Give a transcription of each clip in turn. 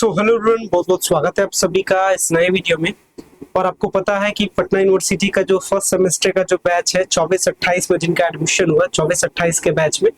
Hello everyone, बहुत बहुत स्वागत है आप सभी का इस नए वीडियो में। और आपको पता है कि पटना यूनिवर्सिटी का जो फर्स्ट सेमेस्टर का जो बैच है 24-28 में जिनका एडमिशन हुआ 24-28 के बैच में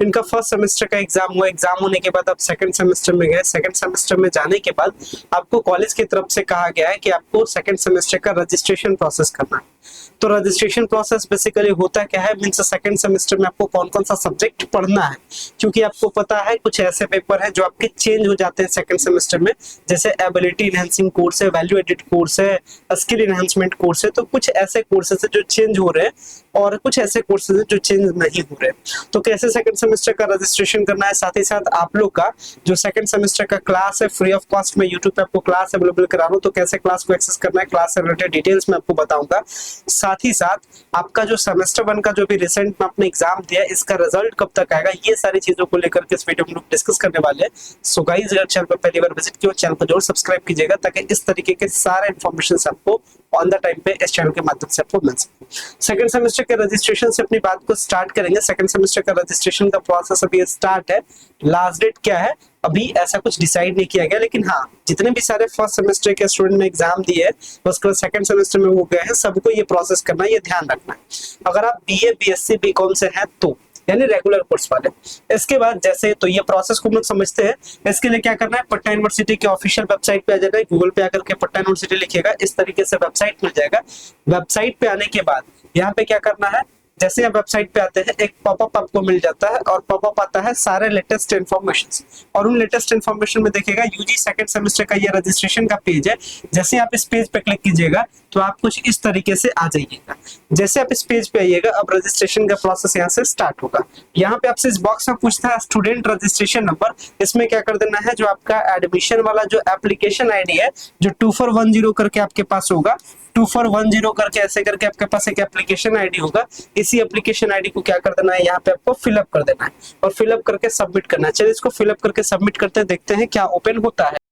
इनका फर्स्ट सेमेस्टर का एग्जाम हुआ। एग्जाम होने के बाद आप सेकंड सेमेस्टर में गए। सेकंड सेमेस्टर में जाने के बाद आपको कॉलेज की तरफ से कहा गया है कि आपको सेकंड सेमेस्टर का रजिस्ट्रेशन प्रोसेस करना है। तो रजिस्ट्रेशन प्रोसेस बेसिकली होता क्या है, मीन्स सेकंड सेमेस्टर में आपको कौन कौन सा सब्जेक्ट पढ़ना है, क्योंकि आपको पता है कुछ ऐसे पेपर है जो आपके चेंज हो जाते हैं सेकंड सेमेस्टर में, जैसे एबिलिटी इनहेंसिंग कोर्स है, वैल्यू एडिट कोर्स है, स्किल इनहेंसमेंट कोर्स है। तो कुछ ऐसे कोर्सेज है जो चेंज हो रहे हैं और कुछ ऐसे कोर्सेज है जो चेंज नहीं हो रहे। तो कैसे सेकंड सेमेस्टर का रजिस्ट्रेशन करना है, साथ ही साथ आप लोग का जो सेकंड सेमेस्टर का क्लास है फ्री ऑफ कॉस्ट में यूट्यूब पे आपको क्लास अवेलेबल करा रहा हूं। तो कैसे क्लास को एक्सेस करना है, क्लास से रिलेटेड डिटेल्स मैं आपको बताऊंगा। साथ ही साथ आपका जो सेमेस्टर 1 का जो भी रिसेंट में आपने एग्जाम दिया है इसका रिजल्ट कब तक आएगा, ये सारी चीजों को लेकर के इस वीडियो में लोग डिस्कस करने वाले हैं। सो गाइस, अगर चैनल पर पहली बार विजिट किया चैनल को जरूर सब्सक्राइब कीजिएगा ताकि इस तरीके के सारे इन्फॉर्मेशन आपको ऑन द टाइम पे इस चैनल के माध्यम से आपको मिल सके। सेकंड सेमेस्टर के रजिस्ट्रेशन से अपनी बात को स्टार्ट करेंगे। सेकंड सेमेस्टर का रजिस्ट्रेशन का प्रोसेस अभी स्टार्ट है। लास्ट डेट क्या है अभी ऐसा कुछ डिसाइड नहीं किया गया, लेकिन हाँ, जितने भी सारे फर्स्ट सेमेस्टर के स्टूडेंट ने एग्जाम दिए उसके बाद सेकंड सेमेस्टर में वो गए हैं, सबको ये प्रोसेस करना है, ये ध्यान रखना है। अगर आप बीए बीएससी बीकॉम से हैं तो यानी रेगुलर कोर्स वाले, इसके बाद जैसे तो ये प्रोसेस को हम लोग समझते हैं। इसके लिए क्या करना है, पटना यूनिवर्सिटी के ऑफिशियल वेबसाइट पे आ जाना है। गूगल पे आकर के पटना यूनिवर्सिटी लिखिएगा, इस तरीके से वेबसाइट मिल जाएगा। वेबसाइट पे आने के बाद यहाँ पे क्या करना है, जैसे आप वेबसाइट पे आते हैं एक पॉपअप आपको मिल जाता है और पॉपअप आता है सारे लेटेस्ट इन्फॉर्मेशन, और उन लेटेस्ट इन्फॉर्मेशन में देखिएगा यूजी सेकंड सेमेस्टर का ये रजिस्ट्रेशन का पेज है। जैसे आप इस पेज पे क्लिक कीजिएगा तो आप कुछ इस तरीके से आ जाइएगा। जैसे आप इस पेज पे आइएगा अब रजिस्ट्रेशन का प्रोसेस यहाँ से स्टार्ट होगा। यहाँ पे आपसे इस बॉक्स में पूछता है स्टूडेंट रजिस्ट्रेशन नंबर, इसमें क्या कर देना है, जो आपका एडमिशन वाला जो एप्लीकेशन आईडी है जो 2410 करके आपके पास होगा, 2410 करके ऐसे करके आपके पास एक एप्लीकेशन आईडी होगा। इसी एप्लीकेशन आईडी को क्या कर देना है, यहाँ पे आपको फिलअप कर देना है और फिलअप करके सबमिट करना है। चलिए इसको फिलअप करके सबमिट करते हैं, देखते हैं क्या ओपन होता है।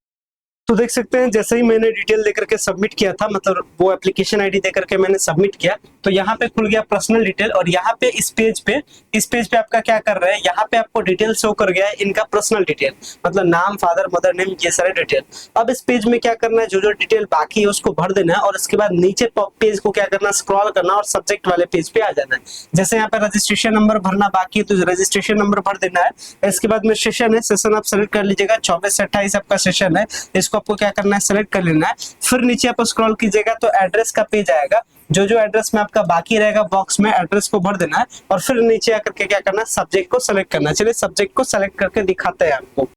तो देख सकते हैं जैसे ही मैंने डिटेल देकर के सबमिट किया था, मतलब वो एप्लीकेशन आईडी देकर के मैंने सबमिट किया, तो यहाँ पे खुल गया पर्सनल डिटेल। और यहाँ पे इस पेज पे आपका क्या कर रहा है, यहाँ पे आपको डिटेल शो कर गया है इनका पर्सनल डिटेल, मतलब नाम, फादर, मदर नेम, ये सारे डिटेल। अब इस पेज में क्या करना है, जो जो डिटेल बाकी है उसको भर देना है और उसके बाद नीचे पेज को क्या करना है, स्क्रॉल करना और सब्जेक्ट वाले पेज पे आ जाना है। जैसे यहाँ पे रजिस्ट्रेशन नंबर भरना बाकी है तो रजिस्ट्रेशन नंबर भर देना है। इसके बाद में सेशन है, सेशन आप सेलेक्ट कर लीजिएगा, 24 से 28 आपका सेशन है, इसको आपको क्या करना है, सेलेक्ट कर लेना है। फिर नीचे आप स्क्रॉल कीजिएगा तो एड्रेस का पेज आएगा। जो जो एड्रेस में आपका बाकी रहेगा बॉक्स में एड्रेस को भर देना है और फिर नीचे आकर के क्या करना है, सब्जेक्ट को सेलेक्ट करना है। चलिए सब्जेक्ट को सेलेक्ट करके दिखाते हैं आपको।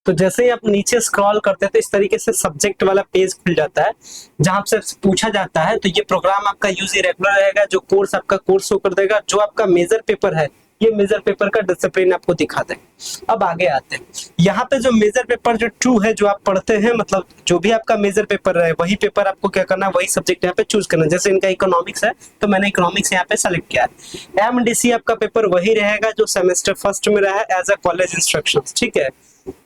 तो जैसे ही आप नीचे स्क्रॉल करते हैं तो इस तरीके से सब्जेक्ट वाला पेज खुल जाता है जहां से पूछा जाता है। तो ये प्रोग्राम आपका यूज रेगुलर रहेगा, जो कोर्स आपका कोर्स शो कर देगा, जो आपका मेजर पेपर है ये मेजर पेपर का डिसिप्लिन आपको दिखा देगा। अब आगे आते हैं, यहाँ पे जो मेजर पेपर जो ट्रू है जो आप पढ़ते हैं, मतलब जो भी आपका मेजर पेपर है वही पेपर आपको क्या करना है, वही सब्जेक्ट यहाँ पे चूज करना है। जैसे इनका इकोनॉमिक्स है तो मैंने इकोनॉमिक्स यहाँ पे सेलेक्ट किया है। एमडीसी आपका पेपर वही रहेगा जो सेमेस्टर फर्स्ट में रहा है एज अ कॉलेज इंस्ट्रक्शन, ठीक है।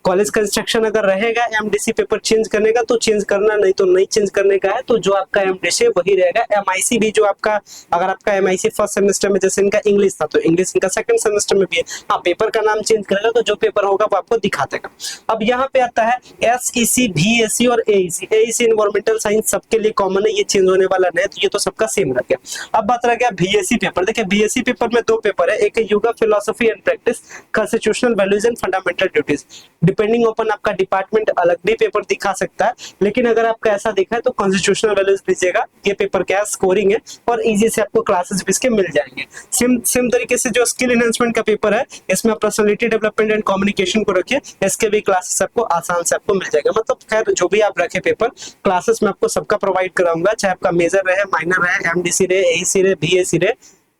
कॉलेज का इंस्ट्रक्शन अगर रहेगा एमडीसी पेपर चेंज करने का तो चेंज करना, नहीं तो नहीं चेंज करने का है तो जो आपका एमडीसी वही रहेगा। एमआईसी भी जो आपका, अगर आपका एमआईसी फर्स्ट सेमेस्टर में जैसे इनका इंग्लिश था तो इंग्लिश इनका सेकंड सेमेस्टर में भी है। हाँ, पेपर का नाम चेंज करेगा तो जो पेपर होगा वो आपको दिखा देगा। अब यहाँ पे आता है एसईसी, बीएससी और एईसी। एईसी एनवायरमेंटल साइंस सबके लिए कॉमन है, ये चेंज होने वाला नहीं, तो ये तो सबका सेम रह गया। अब बात रह गया बीएससी पेपर। देखिए बीएससी पेपर में दो पेपर है, एक है yoga philosophy and practice, constitutional values and fundamental duties. Depending अपन आपका डिपार्टमेंट अलग भी पेपर दिखा सकता है, लेकिन अगर आपका ऐसा दिखा है तो कॉन्स्टिट्यूशनल वैल्यूज लीजिएगा। ये पेपर क्या है, स्कोरिंग है और इजी से आपको क्लासेस भी इसके मिल जाएंगे। सेम तरीके से जो स्किल एनहांसमेंट का पेपर है इसमें आप पर्सनालिटी डेवलपमेंट एंड कम्युनिकेशन को रखिए, इसके भी क्लासेस आपको आसान से आपको मिल जाएगा। मतलब खैर जो भी आप रखे पेपर क्लासेस में आपको सबका प्रोवाइड कराऊंगा, चाहे आपका मेजर रहे, माइनर रहे, एमडीसी रहे, एईसी रहे, बीएससी रहे।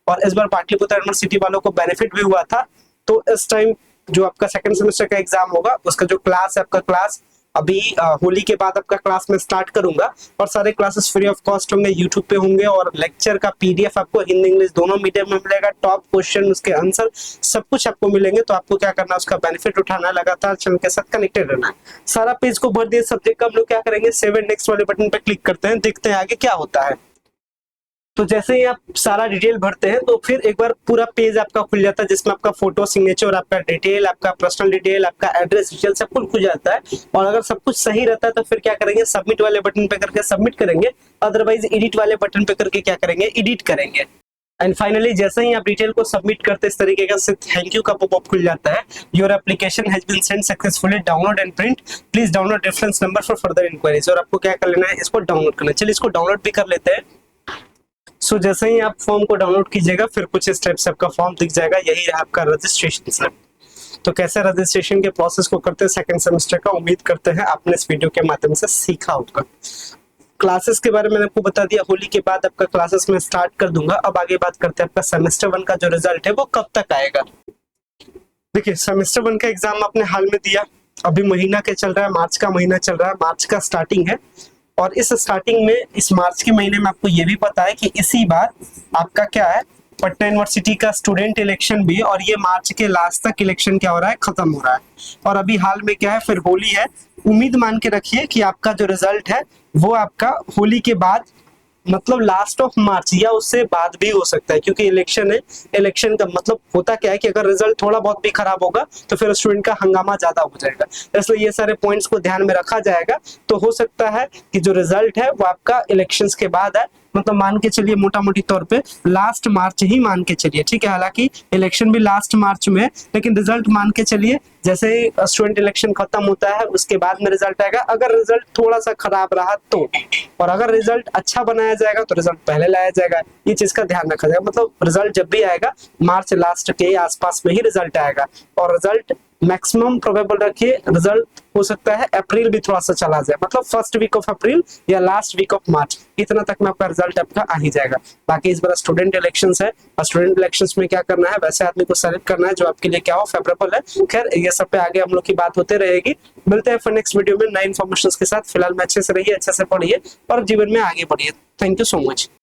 और इस बार पाटलिपुत्र यूनिवर्सिटी वालों को बेनिफिट भी हुआ था, तो इस टाइम जो आपका सेकंड सेमेस्टर का एग्जाम होगा उसका जो क्लास है, आपका क्लास अभी होली के बाद आपका क्लास में स्टार्ट करूंगा और सारे क्लासेस फ्री ऑफ कॉस्ट होंगे, यूट्यूब पे होंगे और लेक्चर का पीडीएफ आपको हिंदी इंग्लिश दोनों मीडियम में मिलेगा। टॉप क्वेश्चन, उसके आंसर सब कुछ आपको मिलेंगे। तो आपको क्या करना है, उसका बेनिफिट उठाना है, लगातार चैनल के साथ कनेक्टेड रहना है। सारा पेज को भर दिए सब्जेक्ट का, हम लोग क्या करेंगे, सेव एंड नेक्स्ट वाले बटन पे क्लिक करते हैं, देखते हैं आगे क्या होता है। तो जैसे ही आप सारा डिटेल भरते हैं तो फिर एक बार पूरा पेज आपका खुल जाता है, जिसमें आपका फोटो, सिग्नेचर, आपका डिटेल, आपका पर्सनल डिटेल, आपका एड्रेस डिटेल सब कुछ खुल जाता है। और अगर सब कुछ सही रहता है तो फिर क्या करेंगे, सबमिट वाले बटन पे करके सबमिट करेंगे, अदरवाइज एडिट वाले बटन पे करके क्या करेंगे, एडिट करेंगे। एंड फाइनली जैसे ही आप डिटेल को सबमिट करते इस तरीके का थैंक यू का पॉपअप खुल जाता है। Your application has been send successfully, download and print, please download reference number for further inquiries. और आपको क्या कर लेना है, इसको डाउनलोड करना है। चलिए इसको डाउनलोड भी कर लेते हैं। सो जैसे ही आप फॉर्म को डाउनलोड कीजिएगा फिर कुछ इस टाइप से आपका फॉर्म दिख जाएगा, यही है आपका रजिस्ट्रेशन स्लिप। तो कैसे रजिस्ट्रेशन के प्रोसेस को करते हैं सेकंड सेमेस्टर का, उम्मीद करते हैं आपने इस वीडियो के माध्यम से सीखा होगा। क्लासेस के बारे में आपको बता दिया, होली के बाद आपका क्लासेस में स्टार्ट कर दूंगा। अब आगे बात करते हैं आपका सेमेस्टर 1 का जो रिजल्ट है वो कब तक आएगा। देखिए सेमेस्टर 1 का एग्जाम आपने हाल में दिया, अभी महीना क्या चल रहा है, मार्च का महीना चल रहा है, मार्च का स्टार्टिंग है। और इस स्टार्टिंग में इस मार्च के महीने में आपको ये भी पता है कि इसी बार आपका क्या है, पटना यूनिवर्सिटी का स्टूडेंट इलेक्शन भी, और ये मार्च के लास्ट तक इलेक्शन क्या हो रहा है, खत्म हो रहा है। और अभी हाल में क्या है, फिर होली है। उम्मीद मान के रखिए कि आपका जो रिजल्ट है वो आपका होली के बाद मतलब लास्ट ऑफ मार्च या उससे बाद भी हो सकता है, क्योंकि इलेक्शन है। इलेक्शन का मतलब होता क्या है कि अगर रिजल्ट थोड़ा बहुत भी खराब होगा तो फिर स्टूडेंट का हंगामा ज्यादा हो जाएगा, इसलिए ये सारे पॉइंट्स को ध्यान में रखा जाएगा। तो हो सकता है कि जो रिजल्ट है वो आपका इलेक्शंस के बाद है, मतलब मान के चलिए मोटा मोटी तौर पे लास्ट मार्च ही मान के चलिए, ठीक है। हालांकि इलेक्शन भी लास्ट मार्च में है, लेकिन रिजल्ट मान के चलिए जैसे ही स्टूडेंट इलेक्शन खत्म होता है उसके बाद में रिजल्ट आएगा। अगर रिजल्ट थोड़ा सा खराब रहा तो, और अगर रिजल्ट अच्छा बनाया जाएगा तो रिजल्ट पहले लाया जाएगा, ये चीज का ध्यान रखा जाएगा। मतलब रिजल्ट जब भी आएगा मार्च लास्ट के आसपास में ही रिजल्ट आएगा, और रिजल्ट मैक्सिमम प्रोबेबल रखिए रिजल्ट हो सकता है अप्रैल भी थोड़ा सा चला जाए, मतलब फर्स्ट वीक ऑफ अप्रैल या लास्ट वीक ऑफ मार्च, इतना तक में आपका रिजल्ट आपका आ ही जाएगा। बाकी इस बार स्टूडेंट इलेक्शंस है, और स्टूडेंट इलेक्शंस में क्या करना है, वैसे आदमी को सेलेक्ट करना है जो आपके लिए क्या हो, फेवरेबल है। खैर ये सब पे आगे हम लोग की बात होते रहेगी। मिलते हैं फिर नेक्स्ट वीडियो में नए इन्फॉर्मेशन के साथ। फिलहाल में अच्छे से रहिए, अच्छे से पढ़िए और जीवन में आगे बढ़िए। Thank you so much.